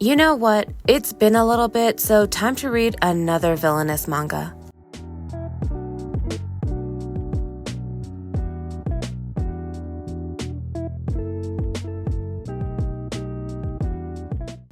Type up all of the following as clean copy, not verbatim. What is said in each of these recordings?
You know what? It's been a little bit, so time to read another Villainess manga.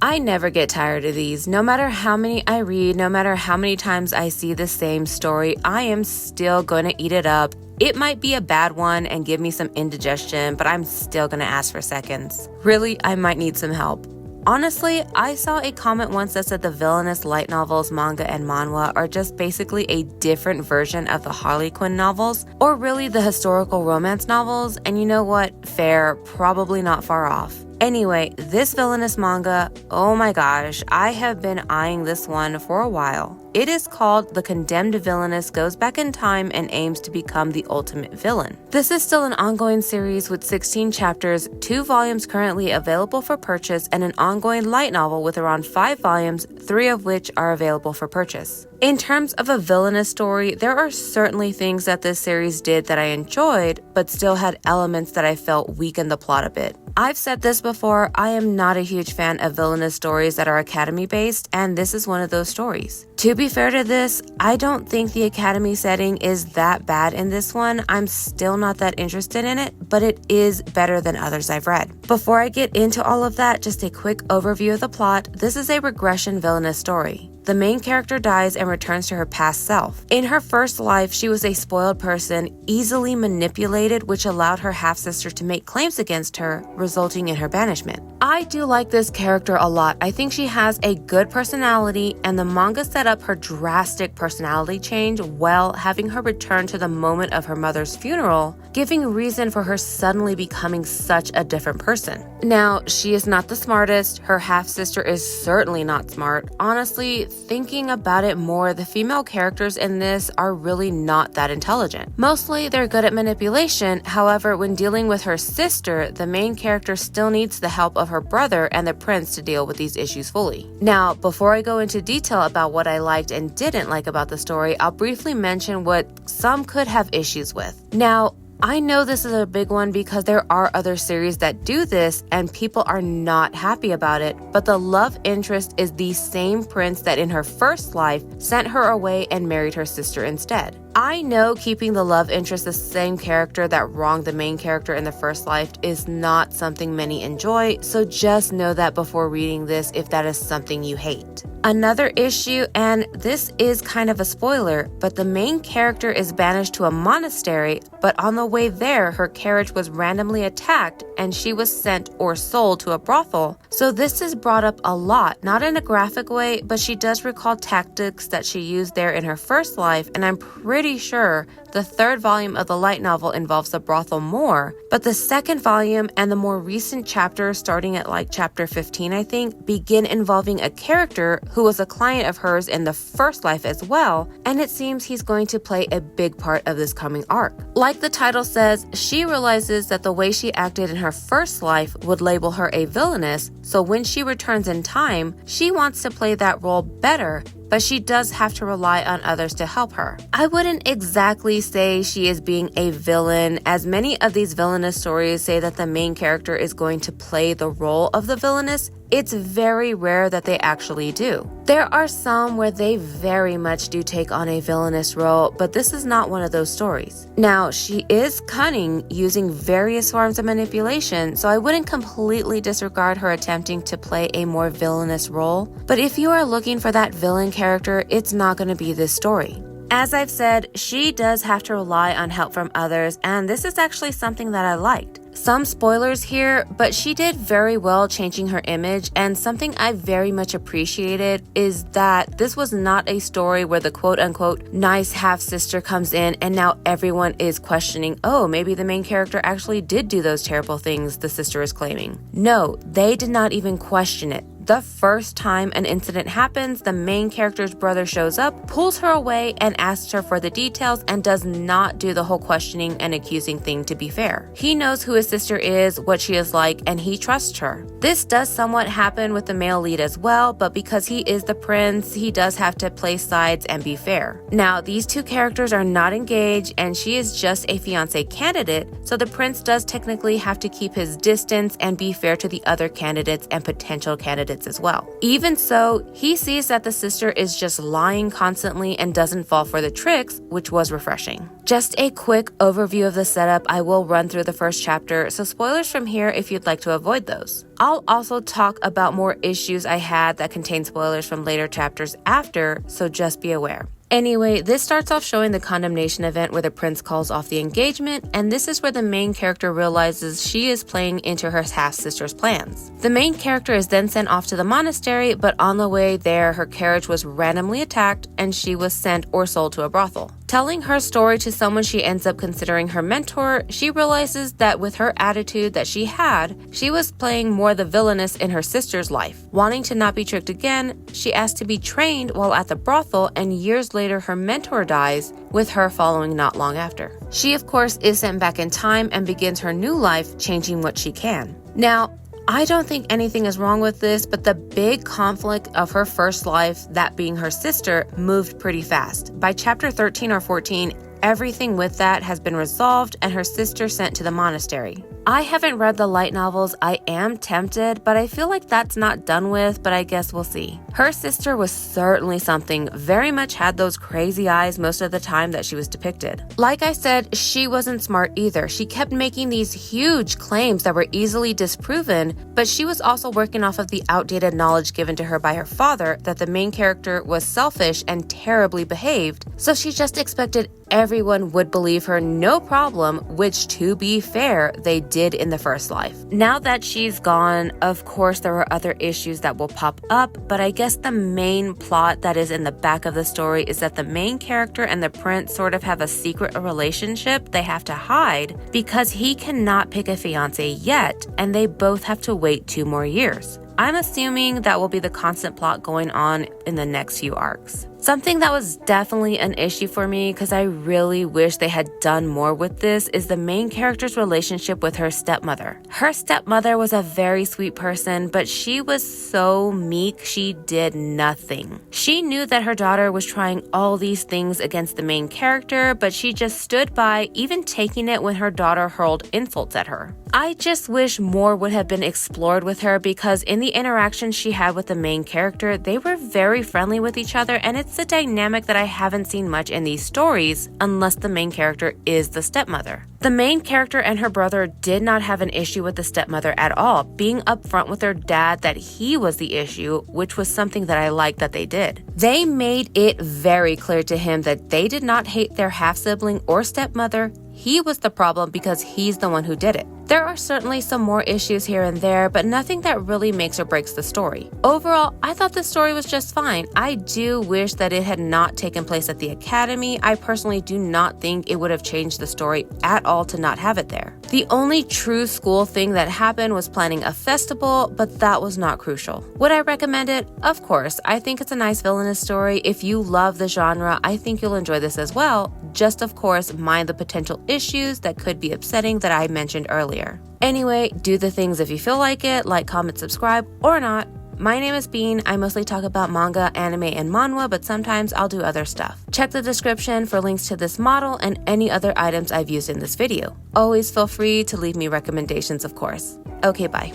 I never get tired of these. No matter how many I read, no matter how many times I see the same story, I am still going to eat it up. It might be a bad one and give me some indigestion, but I'm still going to ask for seconds. Really, I might need some help. Honestly, I saw a comment once that said the Villainess light novels, manga, and manhwa are just basically a different version of the Harley Quinn novels, or really the historical romance novels, and you know what? Fair, probably not far off. Anyway, this Villainess manga, oh my gosh, I have been eyeing this one for a while. It is called The Condemned Villainess Goes Back in Time and Aims to Become the Ultimate Villain. This is still an ongoing series with 16 chapters, 2 volumes currently available for purchase, and an ongoing light novel with around 5 volumes, 3 of which are available for purchase. In terms of a villainous story, there are certainly things that this series did that I enjoyed, but still had elements that I felt weakened the plot a bit. I've said this before, I am not a huge fan of villainous stories that are academy-based, and this is one of those stories. To be fair to this, I don't think the academy setting is that bad in this one. I'm still not that interested in it, but it is better than others I've read. Before I get into all of that, just a quick overview of the plot. This is a regression villainous story. The main character dies and returns to her past self. In her first life, she was a spoiled person, easily manipulated, which allowed her half-sister to make claims against her, resulting in her banishment. I do like this character a lot. I think she has a good personality, and the manga set up her drastic personality change well, having her return to the moment of her mother's funeral, giving reason for her suddenly becoming such a different person. Now, she is not the smartest. Her half-sister is certainly not smart. Honestly, thinking about it more, the female characters in this are really not that intelligent. Mostly, they're good at manipulation. However, when dealing with her sister, the main character still needs the help of her brother and the prince to deal with these issues fully. Now, before I go into detail about what I liked and didn't like about the story, I'll briefly mention what some could have issues with. Now, I know this is a big one because there are other series that do this and people are not happy about it, but the love interest is the same prince that in her first life sent her away and married her sister instead. I know keeping the love interest the same character that wronged the main character in the first life is not something many enjoy, so just know that before reading this if that is something you hate. Another issue, and this is kind of a spoiler, but the main character is banished to a monastery, but on the way there, her carriage was randomly attacked and she was sent or sold to a brothel. So this is brought up a lot, not in a graphic way, but she does recall tactics that she used there in her first life, and I'm pretty sure the 3rd volume of the light novel involves the brothel more, but the 2nd volume and the more recent chapters, starting at like chapter 15, I think, begin involving a character who was a client of hers in the first life as well, and it seems he's going to play a big part of this coming arc. Like the title says, she realizes that the way she acted in her first life would label her a villainess, so when she returns in time, she wants to play that role better, but she does have to rely on others to help her. I wouldn't exactly say she is being a villain, as many of these villainous stories say that the main character is going to play the role of the villainess. It's very rare that they actually do. There are some where they very much do take on a villainous role, but this is not one of those stories. Now, she is cunning, using various forms of manipulation, so I wouldn't completely disregard her attempting to play a more villainous role. But if you are looking for that villain character, it's not going to be this story. As I've said, she does have to rely on help from others, and this is actually something that I liked. Some spoilers here, but she did very well changing her image, and something I very much appreciated is that this was not a story where the quote-unquote nice half-sister comes in and now everyone is questioning, oh, maybe the main character actually did do those terrible things the sister is claiming. No, they did not even question it. The first time an incident happens, the main character's brother shows up, pulls her away, and asks her for the details and does not do the whole questioning and accusing thing, to be fair. He knows who his sister is, what she is like, and he trusts her. This does somewhat happen with the male lead as well, but because he is the prince, he does have to play sides and be fair. Now, these two characters are not engaged, and she is just a fiancé candidate, so the prince does technically have to keep his distance and be fair to the other candidates and potential candidates methods as well. Even so, he sees that the sister is just lying constantly and doesn't fall for the tricks, which was refreshing. Just a quick overview of the setup. I will run through the first chapter, so spoilers from here if you'd like to avoid those. I'll also talk about more issues I had that contain spoilers from later chapters after, so just be aware. Anyway, this starts off showing the condemnation event where the prince calls off the engagement, and this is where the main character realizes she is playing into her half-sister's plans. The main character is then sent off to the monastery, but on the way there, her carriage was randomly attacked and she was sent or sold to a brothel. Telling her story to someone she ends up considering her mentor, she realizes that with her attitude that she had, she was playing more the villainess in her sister's life. Wanting to not be tricked again, she asked to be trained while at the brothel, and years later her mentor dies, with her following not long after. She of course is sent back in time and begins her new life, changing what she can. Now, I don't think anything is wrong with this, but the big conflict of her first life, that being her sister, moved pretty fast. By chapter 13 or 14, everything with that has been resolved and her sister sent to the monastery. I haven't read the light novels. I am tempted, but I feel like that's not done with, but I guess we'll see. Her sister was certainly something, very much had those crazy eyes most of the time that she was depicted. Like I said, she wasn't smart either. She kept making these huge claims that were easily disproven, but she was also working off of the outdated knowledge given to her by her father that the main character was selfish and terribly behaved, so she just expected everyone would believe her no problem, which to be fair, they did in the first life. Now that she's gone, of course there are other issues that will pop up, but I guess the main plot that is in the back of the story is that the main character and the prince sort of have a secret relationship they have to hide because he cannot pick a fiance yet, and they both have to wait 2 more years. I'm assuming that will be the constant plot going on in the next few arcs. Something that was definitely an issue for me, because I really wish they had done more with this, is the main character's relationship with her stepmother. Her stepmother was a very sweet person, but she was so meek, she did nothing. She knew that her daughter was trying all these things against the main character, but she just stood by, even taking it when her daughter hurled insults at her. I just wish more would have been explored with her, because in the interactions she had with the main character, they were very friendly with each other, and it's a dynamic that I haven't seen much in these stories unless the main character is the stepmother. The main character and her brother did not have an issue with the stepmother at all, being upfront with their dad that he was the issue, which was something that I liked that they did. They made it very clear to him that they did not hate their half-sibling or stepmother. He was the problem because he's the one who did it. There are certainly some more issues here and there, but nothing that really makes or breaks the story. Overall, I thought the story was just fine. I do wish that it had not taken place at the academy. I personally do not think it would have changed the story at all to not have it there. The only true school thing that happened was planning a festival, but that was not crucial. Would I recommend it? Of course. I think it's a nice villainous story. If you love the genre, I think you'll enjoy this as well. Just of course, mind the potential issues that could be upsetting that I mentioned earlier. Anyway, do the things if you feel like it, like, comment, subscribe, or not. My name is Bean. I mostly talk about manga, anime, and manhwa, but sometimes I'll do other stuff. Check the description for links to this model and any other items I've used in this video. Always feel free to leave me recommendations, of course. Okay, bye.